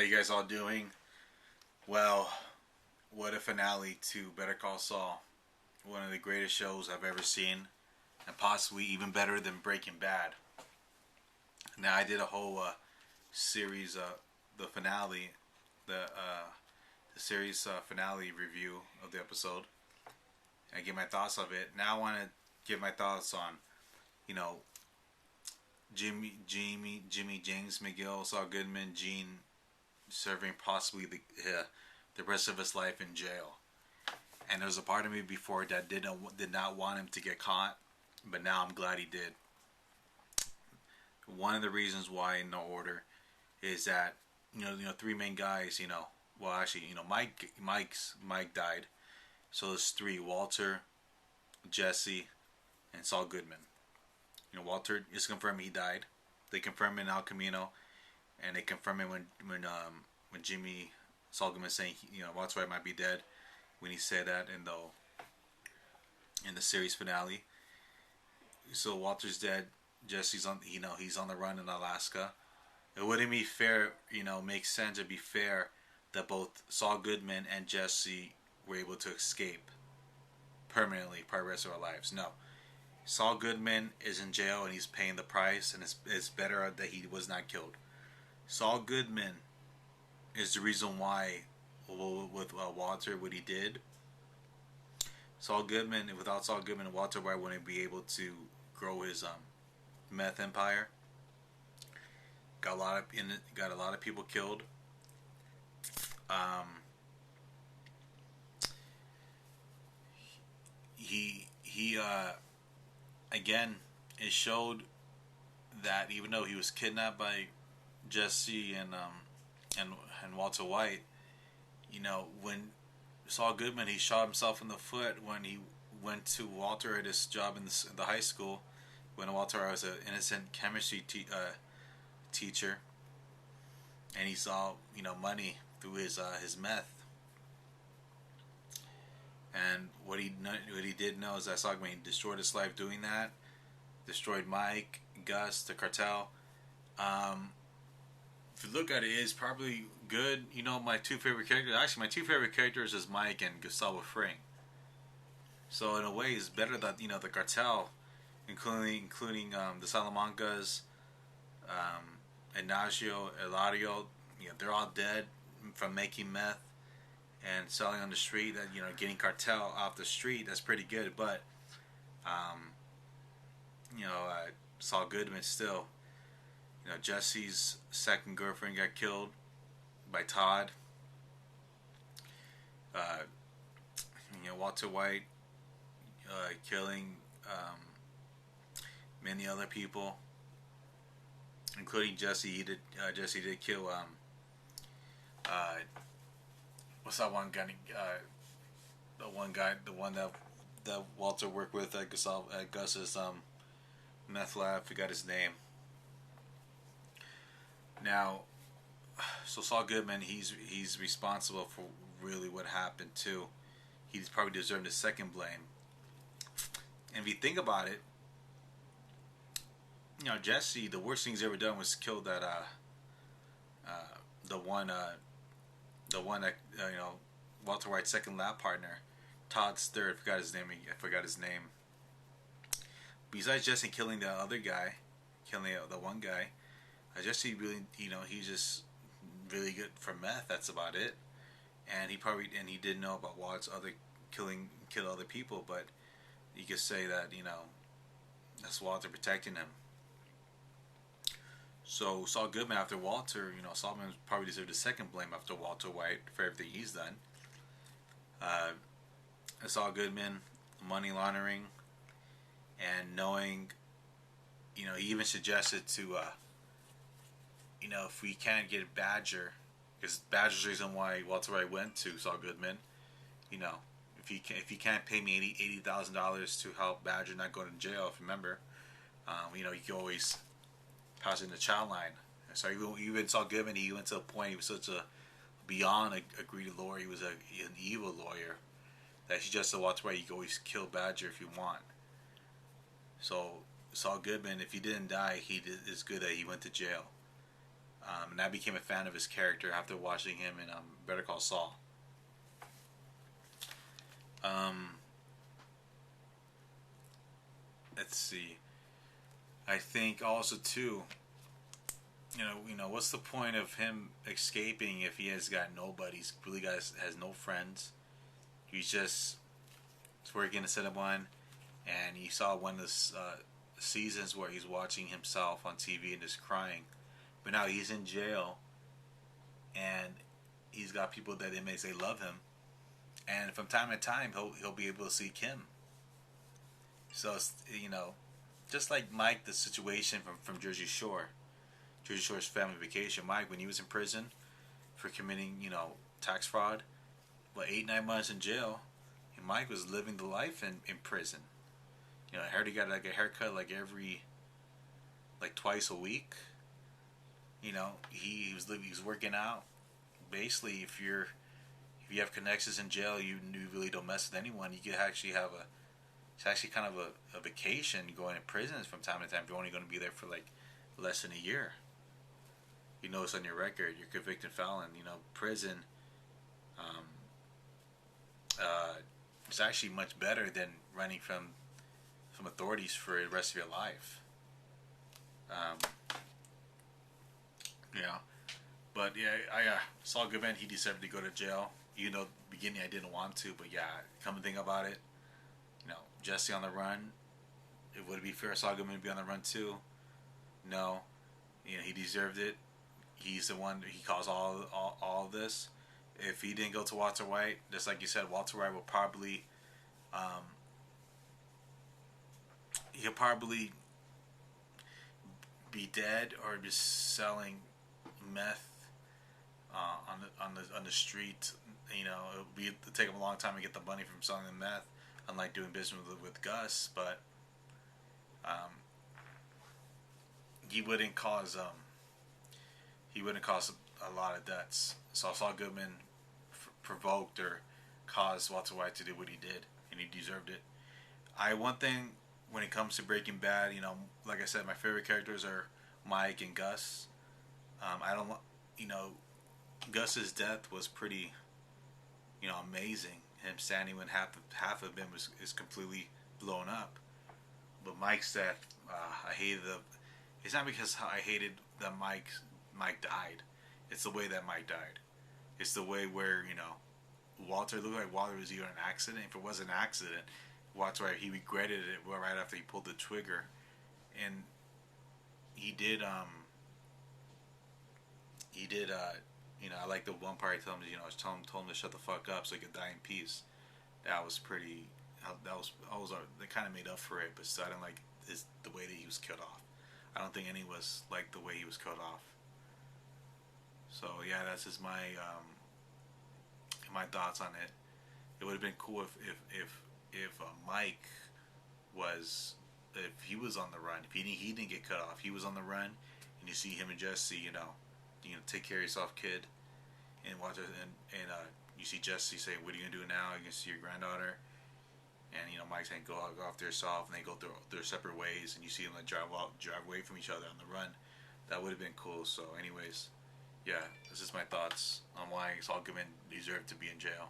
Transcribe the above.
How you guys all doing? Well, what a finale to Better Call Saul. One of the greatest shows I've ever seen, and possibly even better than Breaking Bad. Now, I did a whole series, the finale, the series finale review of the episode. I give my thoughts of it. Now, I want to give my thoughts on, you know, Jimmy, James McGill, Saul Goodman, Gene serving possibly the rest of his life in jail. And there was a part of me before that did not want him to get caught, but now I'm glad he did. One of the reasons why, in no order, is that three main guys. Well, actually, Mike died, so there's three: Walter, Jesse, and Saul Goodman. Walter is confirmed he died. They confirm it in El Camino, and they confirm it when Jimmy Saul Goodman saying Walter White might be dead, when he said that in the series finale. So Walter's dead. Jesse's on he's on the run in Alaska. It wouldn't be fair, make sense. It'd be fair that both Saul Goodman and Jesse were able to escape permanently for the rest of our lives. No. Saul Goodman is in jail and he's paying the price, and it's better that he was not killed. Saul Goodman is the reason why, with Walter, what he did. Without Saul Goodman, Walter White wouldn't be able to grow his meth empire. Got a lot of people killed. He again, it showed that even though he was kidnapped by Jesse and Walter White, when Saul Goodman, he shot himself in the foot when he went to Walter at his job in the high school, when Walter was an innocent chemistry teacher, and he saw money through his meth. And what he did know is that Saul Goodman destroyed his life doing that, destroyed Mike, Gus, the cartel. If you look at it, it's probably good. My two favorite characters is Mike and Gustavo Fring. So in a way, it's better that the cartel, including the Salamancas, Ignacio, Eladio, they're all dead from making meth and selling on the street. That getting cartel off the street, that's pretty good. But Saul Goodman still. Jesse's second girlfriend got killed by Todd. Walter White killing many other people, including Jesse. Jesse did kill what's that one guy? The one that Walter worked with at Gus's meth lab. Forgot his name. Now, so Saul Goodman, he's responsible for really what happened too. He's probably deserved the second blame. And if you think about it, Jesse, the worst thing he's ever done was kill that the one that Walter White's second lab partner, Todd's third. I forgot his name. Besides Jesse killing the other guy, killing the one guy, Jesse really, he's just really good for meth. That's about it. And he didn't know about Walt's kill other people, but you could say that that's Walter protecting him. So Saul Goodman after Walter, Saul Goodman probably deserved the second blame after Walter White for everything he's done. Saul Goodman, money laundering, and knowing, he even suggested to, if we can't get Badger, because Badger's the reason why Walter White went to Saul Goodman. If you can't pay me $80,000 to help Badger not go to jail, if you remember, you can always pass in the child line. So even Saul Goodman, he went to a point, he was such a beyond a greedy lawyer, he was an evil lawyer, that he just said, Walter White, you can always kill Badger if you want. So Saul Goodman, if he didn't die, it's good that he went to jail. And I became a fan of his character after watching him in Better Call Saul. Um, let's see. I think also too, what's the point of him escaping if he has got nobody? He's really has no friends. He's just working to set up one, and you saw one of the seasons where he's watching himself on TV and just crying. But now he's in jail, and he's got people that inmates they love him, and from time to time he'll be able to see Kim. So it's, just like Mike, the situation from Jersey Shore, Jersey Shore's Family Vacation. Mike, when he was in prison for committing tax fraud, 8-9 months in jail, and Mike was living the life in prison. I heard he got like a haircut twice a week. He was working out. Basically, if you have connections in jail, you really don't mess with anyone. You could actually have it's actually kind of a vacation going to prisons from time to time. You're only going to be there for like less than a year. It's on your record, you're a convicted felon. Prison. It's actually much better than running from authorities for the rest of your life. Um, yeah, but yeah, I Saul Goodman. He deserved to go to jail. Even though at the beginning I didn't want to, but yeah, come to think about it, Jesse on the run. It would be fair Saul Goodman to be on the run too. No, he deserved it. He's the one. He caused all of this. If he didn't go to Walter White, just like you said, Walter White will probably he'll probably be dead or just selling meth on the street. It'll take him a long time to get the money from selling the meth, unlike doing business with Gus. But he wouldn't cause a lot of deaths. So Saul Goodman provoked or caused Walter White to do what he did, and he deserved it. One thing when it comes to Breaking Bad, like I said, my favorite characters are Mike and Gus. I don't, Gus's death was pretty, amazing. Him standing when half of him is completely blown up. But Mike's death, I hated the. It's not because I hated that Mike died. It's the way that Mike died. It's the way where Walter looked like Walter was either an accident. If it was an accident, Walter he regretted it right after he pulled the trigger, and he did. I like the one part he told him, told him to shut the fuck up so he could die in peace. That was pretty. They kind of made up for it, but still, I didn't like the way that he was killed off. I don't think any of us liked the way he was killed off. So yeah, that's just my thoughts on it. It would have been cool if Mike was if he was on the run. If he didn't get cut off, he was on the run, and you see him and Jesse, take care of yourself, kid, and watch it, and you see Jesse say, "What are you gonna do now? You can see your granddaughter." And Mike's saying, "Go off to yourself," and they go through their separate ways, and you see them drive away from each other on the run. That would have been cool. So, anyways, yeah, this is my thoughts on why Saul Goodman deserved to be in jail.